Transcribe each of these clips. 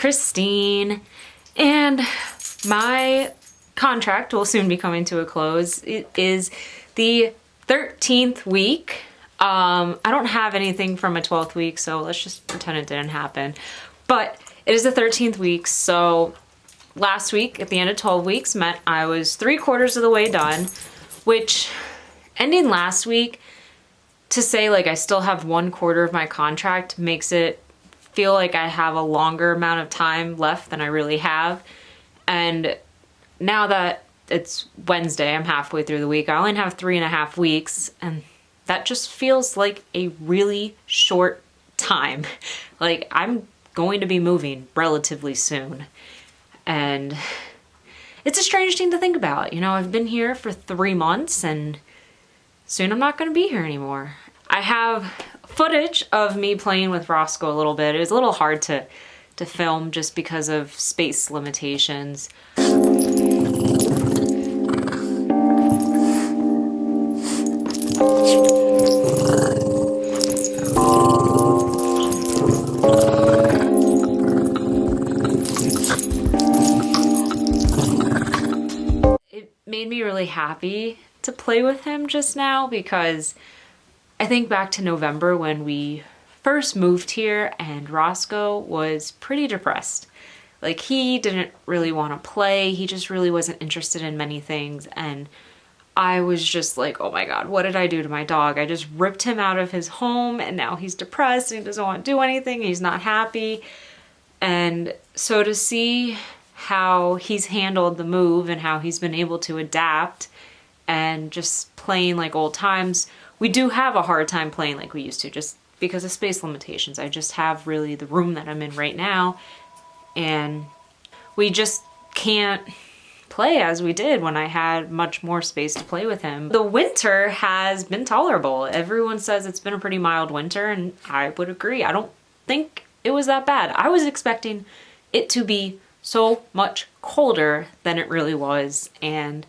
Christine, and my contract will soon be coming to a close. It is the 13th week. I don't have anything from a 12th week, so let's just pretend it didn't happen. But it is the 13th week, so last week at the end of 12 weeks meant I was 3/4 of the way done, which ending last week to say like I still have 1/4 of my contract makes it feel like I have a longer amount of time left than I really have. And now that it's Wednesday, I'm halfway through the week, I only have 3.5 weeks, and that just feels like a really short time. Like I'm going to be moving relatively soon. And it's a strange thing to think about. You know, I've been here for 3 months and soon I'm not going to be here anymore. I have footage of me playing with Roscoe a little bit. It was a little hard to film just because of space limitations. Made me really happy to play with him just now, because I think back to November when we first moved here and Roscoe was pretty depressed. Like he didn't really want to play. He just really wasn't interested in many things. And I was just like, oh my God, what did I do to my dog? I just ripped him out of his home and now he's depressed and he doesn't want to do anything. He's not happy. And so to see how he's handled the move and how he's been able to adapt and just playing like old times. We do have a hard time playing like we used to just because of space limitations. I just have really the room that I'm in right now, and we just can't play as we did when I had much more space to play with him. The winter has been tolerable. Everyone says it's been a pretty mild winter, and I would agree. I don't think it was that bad. I was expecting it to be so much colder than it really was, and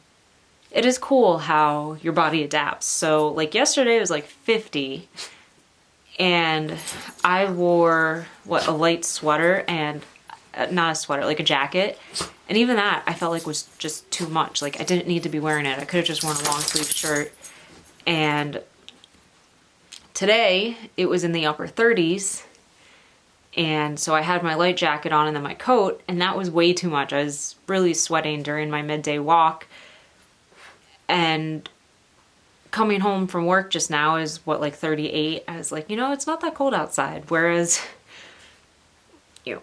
it is cool how your body adapts. So like yesterday it was like 50 and I wore a light sweater and not a sweater, like a jacket, and even that I felt like was just too much. Like I didn't need to be wearing it. I could have just worn a long sleeve shirt. And today it was in the upper 30s. And so I had my light jacket on and then my coat, and that was way too much. I was really sweating during my midday walk. And coming home from work just now is like 38. I was like, you know, it's not that cold outside. Whereas, you know,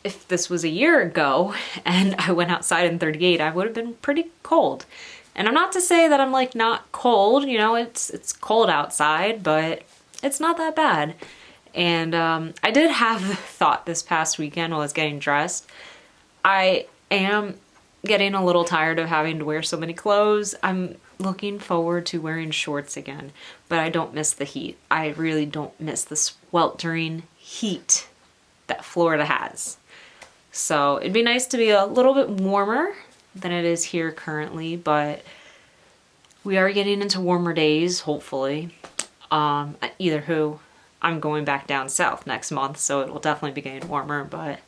if this was a year ago and I went outside in 38, I would have been pretty cold. And I'm not to say that I'm like not cold, you know, it's cold outside, but it's not that bad. And I did have the thought this past weekend while I was getting dressed. I am getting a little tired of having to wear so many clothes. I'm looking forward to wearing shorts again, but I don't miss the heat. I really don't miss the sweltering heat that Florida has. So it'd be nice to be a little bit warmer than it is here currently, but we are getting into warmer days, hopefully. I'm going back down south next month, so it will definitely be getting warmer, but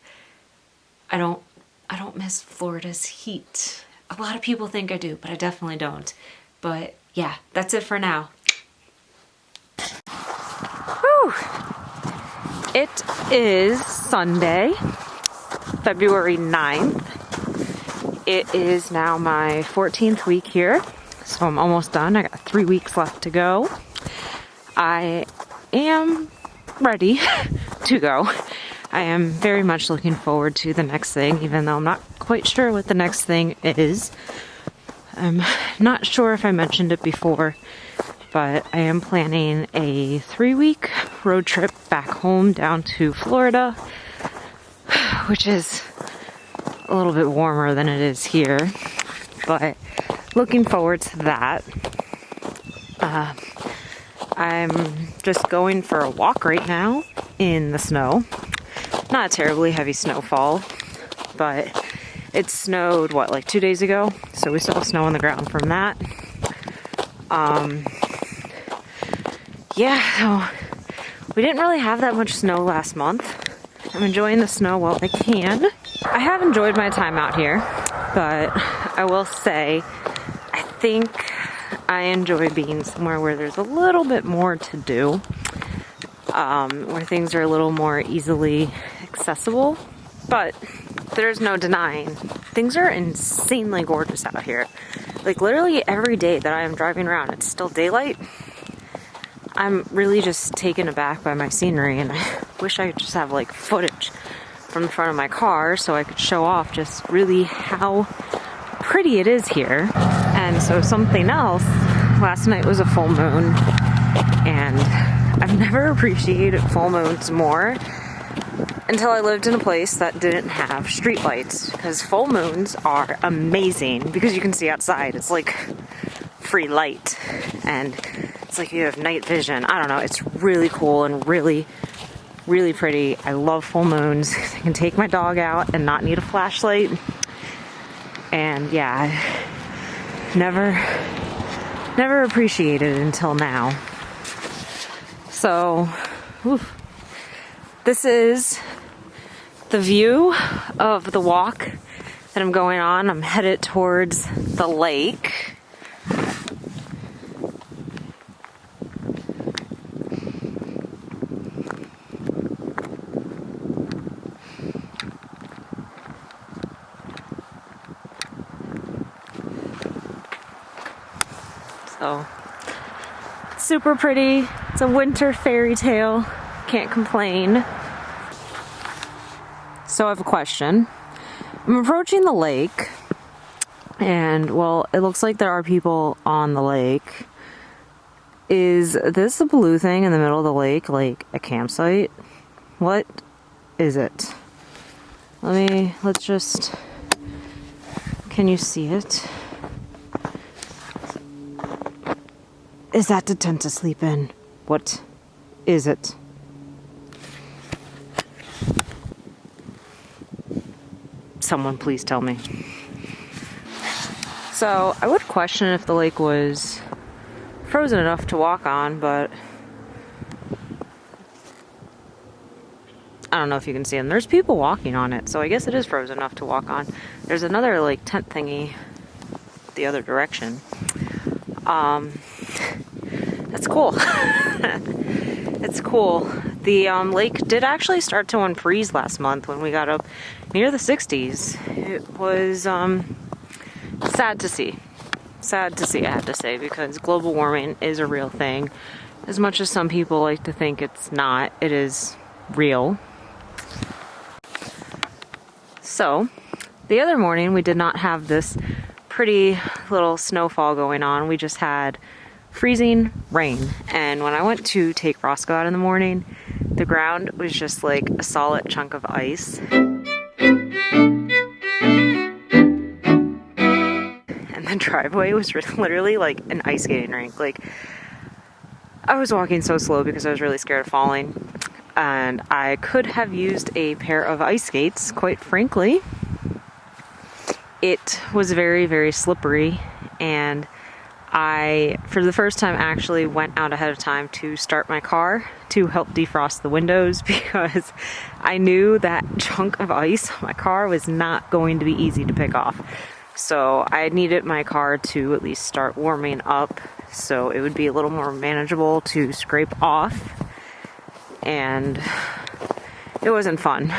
I don't miss Florida's heat. A lot of people think I do, but I definitely don't. But yeah, that's it for now. Whew. It is Sunday, February 9th. It is now my 14th week here, so I'm almost done. I got 3 weeks left to go. I am ready to go. I am very much looking forward to the next thing, even though I'm not quite sure what the next thing is. I'm not sure if I mentioned it before, but I am planning a 3-week road trip back home down to Florida, which is a little bit warmer than it is here, but looking forward to that. I'm just going for a walk right now in the snow. Not a terribly heavy snowfall, but it snowed, like 2 days ago? So we still have snow on the ground from that. Yeah, so we didn't really have that much snow last month. I'm enjoying the snow while I can. I have enjoyed my time out here, but I will say, I think I enjoy being somewhere where there's a little bit more to do, where things are a little more easily accessible. But there's no denying, things are insanely gorgeous out here. Like literally every day that I am driving around, it's still daylight. I'm really just taken aback by my scenery, and I wish I could just have like footage from the front of my car so I could show off just really how pretty it is here. And so something else, last night was a full moon, and I've never appreciated full moons more until I lived in a place that didn't have streetlights, because full moons are amazing because you can see outside. It's like free light, and it's like you have night vision. I don't know, it's really cool and really, really pretty. I love full moons. I can take my dog out and not need a flashlight. And yeah, I never appreciated it until now. So, this is the view of the walk that I'm going on. I'm headed towards the lake. So, super pretty. It's a winter fairy tale. Can't complain. So I have a question. I'm approaching the lake, and well, it looks like there are people on the lake. Is this a blue thing in the middle of the lake, like a campsite? What is it? Let's just, can you see it? Is that the tent to sleep in? What is it? Someone please tell me. So I would question if the lake was frozen enough to walk on, but I don't know if you can see them. There's people walking on it, so I guess it is frozen enough to walk on. There's another like tent thingy the other direction. That's cool. It's cool. The lake did actually start to unfreeze last month when we got up near the 60s. It was sad to see. Sad to see, I have to say, because global warming is a real thing. As much as some people like to think it's not, it is real. So, the other morning we did not have this pretty little snowfall going on. We just had freezing rain. And when I went to take Roscoe out in the morning, the ground was just like a solid chunk of ice. And the driveway was literally like an ice skating rink. Like, I was walking so slow because I was really scared of falling. And I could have used a pair of ice skates, quite frankly. It was very, very slippery, and I, for the first time, actually went out ahead of time to start my car to help defrost the windows, because I knew that chunk of ice on my car was not going to be easy to pick off. So I needed my car to at least start warming up so it would be a little more manageable to scrape off, and it wasn't fun.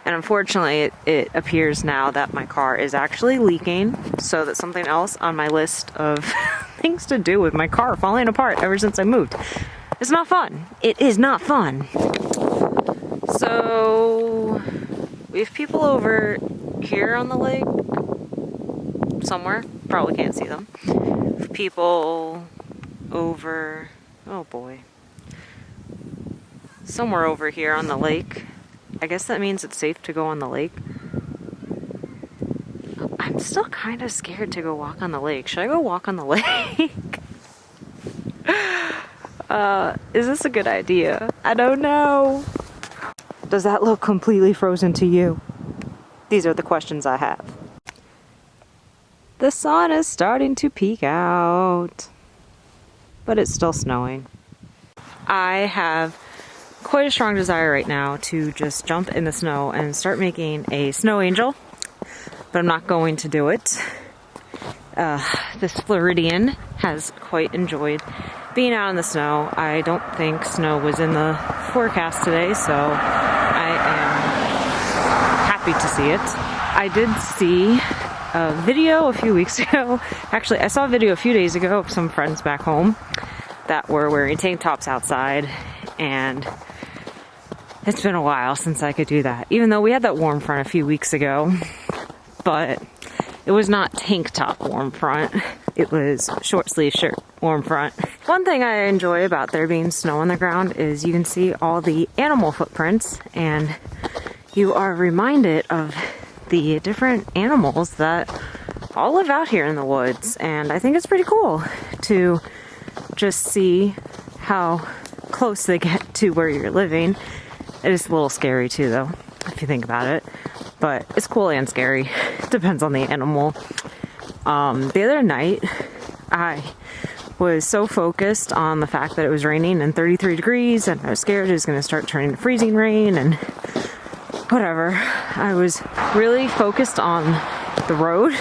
And unfortunately, it appears now that my car is actually leaking, so that's something else on my list of things to do with my car falling apart ever since I moved. It's not fun. It is not fun. So, we have people over here on the lake, somewhere, probably can't see them. People over, oh boy, somewhere over here on the lake. I guess that means it's safe to go on the lake. I'm still kind of scared to go walk on the lake. Should I go walk on the lake? Is this a good idea? I don't know. Does that look completely frozen to you? These are the questions I have. The sun is starting to peek out, but it's still snowing. I have quite a strong desire right now to just jump in the snow and start making a snow angel, but I'm not going to do it. This Floridian has quite enjoyed being out in the snow. I don't think snow was in the forecast today, so I am happy to see it. I did see a video a few weeks ago. Actually, I saw a video a few days ago of some friends back home that were wearing tank tops outside, and it's been a while since I could do that. Even though we had that warm front a few weeks ago, but it was not tank top warm front. It was short sleeve shirt warm front. One thing I enjoy about there being snow on the ground is you can see all the animal footprints, and you are reminded of the different animals that all live out here in the woods. And I think it's pretty cool to just see how close they get to where you're living. It is a little scary too, though, if you think about it. But it's cool and scary. Depends on the animal. The other night, I was so focused on the fact that it was raining and 33 degrees, and I was scared it was going to start turning to freezing rain and whatever. I was really focused on the road,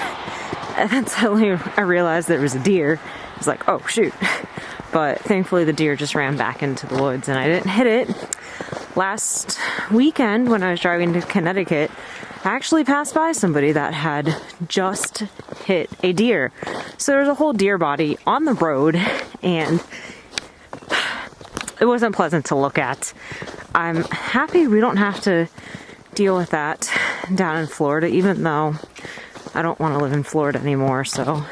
and then suddenly I realized there was a deer. I was like, oh shoot. But thankfully the deer just ran back into the woods and I didn't hit it. Last weekend when I was driving to Connecticut, I actually passed by somebody that had just hit a deer. So there's a whole deer body on the road, and it wasn't pleasant to look at. I'm happy we don't have to deal with that down in Florida, even though I don't want to live in Florida anymore. So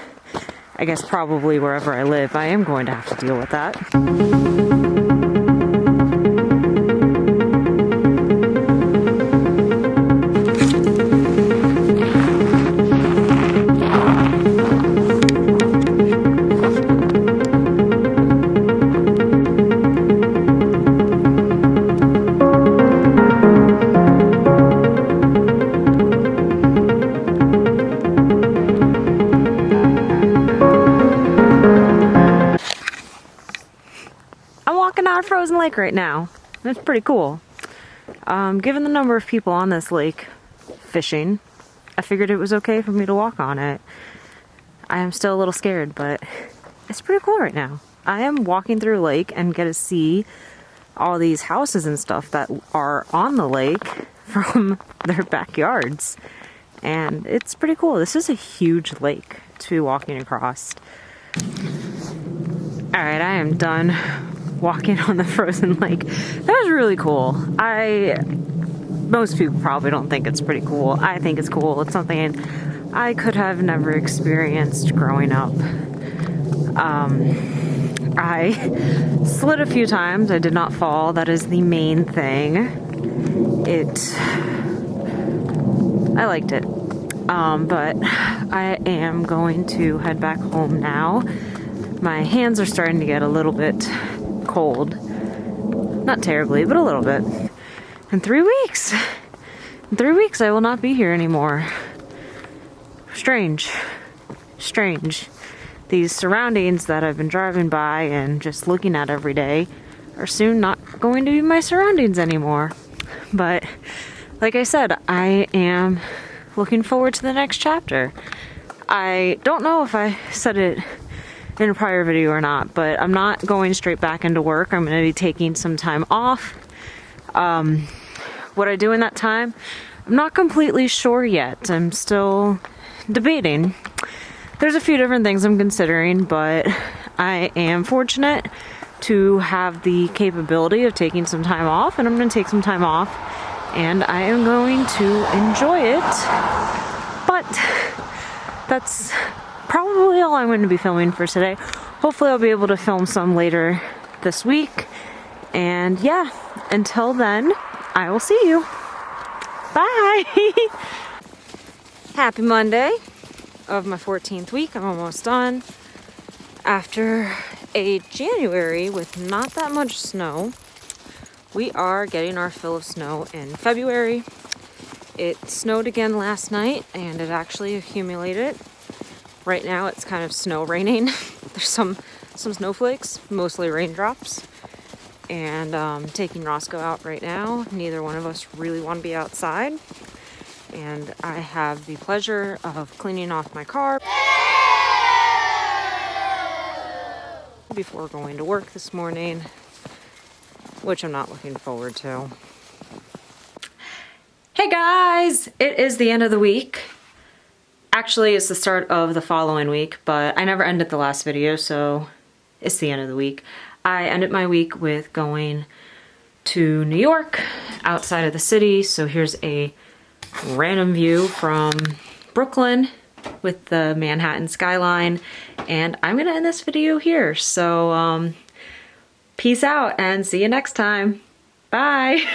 I guess probably wherever I live, I am going to have to deal with that. Frozen lake right now. That's pretty cool. Given the number of people on this lake fishing, I figured it was okay for me to walk on it. I am still a little scared, but it's pretty cool right now. I am walking through a lake and get to see all these houses and stuff that are on the lake from their backyards, and it's pretty cool. This is a huge lake to be walking across. Alright, I am done walking on the frozen lake. That was really cool. Most people probably don't think it's pretty cool. I think it's cool. It's something I could have never experienced growing up. I slid a few times. I did not fall. That is the main thing. I liked it. But I am going to head back home now. My hands are starting to get a little bit cold. Not terribly, but a little bit. In 3 weeks. In 3 weeks I will not be here anymore. Strange. These surroundings that I've been driving by and just looking at every day are soon not going to be my surroundings anymore. But like I said, I am looking forward to the next chapter. I don't know if I said it in a prior video or not, but I'm not going straight back into work. I'm going to be taking some time off. What I do in that time, I'm not completely sure yet. I'm still debating. There's a few different things I'm considering, but I am fortunate to have the capability of taking some time off, and I'm going to take some time off, and I am going to enjoy it. But that's probably all I'm going to be filming for today. Hopefully I'll be able to film some later this week. And yeah, until then, I will see you. Bye! Happy Monday of my 14th week. I'm almost done. After a January with not that much snow, we are getting our fill of snow in February. It snowed again last night, and it actually accumulated. Right now it's kind of snow raining. There's some snowflakes, mostly raindrops. and taking Roscoe out right now. Neither one of us really want to be outside. And I have the pleasure of cleaning off my car before going to work this morning, which I'm not looking forward to. Hey guys, it is the end of the week. Actually, it's the start of the following week, but I never ended the last video, so it's the end of the week. I ended my week with going to New York, outside of the city. So here's a random view from Brooklyn with the Manhattan skyline. And I'm gonna end this video here. So peace out and see you next time. Bye.